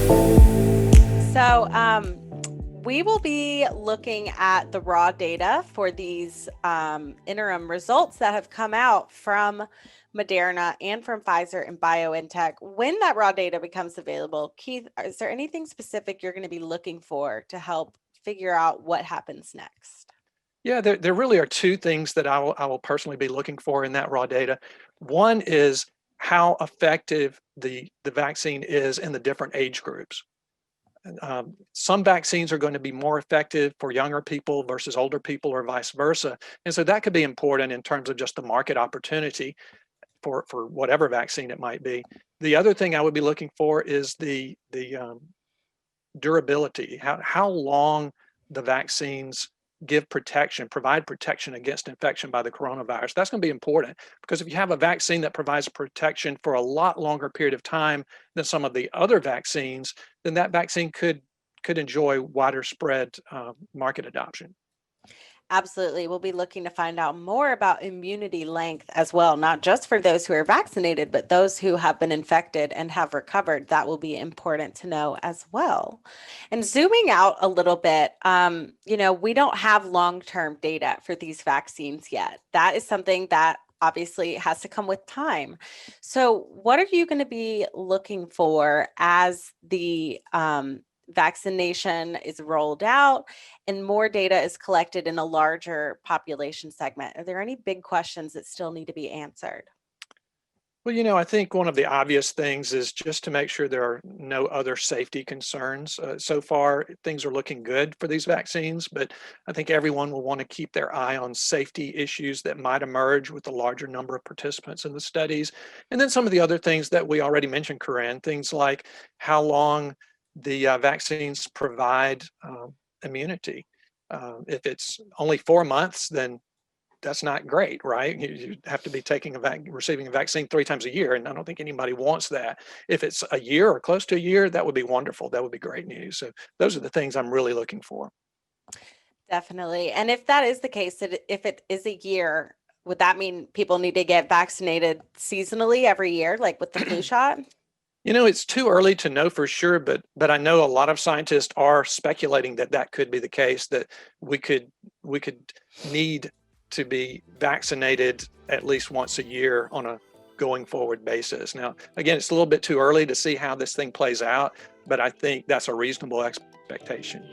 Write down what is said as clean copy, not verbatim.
So, we will be looking at the raw data for these interim results that have come out from Moderna and from Pfizer and BioNTech. When that raw data becomes available, Keith, is there anything specific you're going to be looking for to help figure out what happens next? Yeah, there really are two things that I will personally be looking for in that raw data. One is how effective the vaccine is in the different age groups. Some vaccines are going to be more effective for younger people versus older people or vice versa. And so that could be important in terms of just the market opportunity for whatever vaccine it might be. The other thing I would be looking for is the durability, how long the vaccines give protection, provide protection against infection by the coronavirus. That's going to be important because if you have a vaccine that provides protection for a lot longer period of time than some of the other vaccines, then that vaccine could enjoy wider spread market adoption. Absolutely. We'll be looking to find out more about immunity length as well, not just for those who are vaccinated, but those who have been infected and have recovered. That will be important to know as well. And zooming out a little bit, we don't have long-term data for these vaccines yet. That is something that obviously has to come with time. So, what are you going to be looking for as the vaccination is rolled out and more data is collected in a larger population segment? Are there any big questions that still need to be answered? Well, I think one of the obvious things is just to make sure there are no other safety concerns. So far, things are looking good for these vaccines, but I think everyone will want to keep their eye on safety issues that might emerge with a larger number of participants in the studies. And then some of the other things that we already mentioned, Corinne, things like how long the vaccines provide immunity. If it's only 4 months, then that's not great, right? You have to be receiving a vaccine 3 times a year, and I don't think anybody wants that. If it's a year or close to a year, that would be wonderful. That would be great news. So those are the things I'm really looking for. Definitely. And if that is the case, that if it is a year, would that mean people need to get vaccinated seasonally every year, like with the flu shot? It's too early to know for sure, but I know a lot of scientists are speculating that that could be the case, that we could need to be vaccinated at least once a year on a going forward basis. Now, again, it's a little bit too early to see how this thing plays out, but I think that's a reasonable expectation.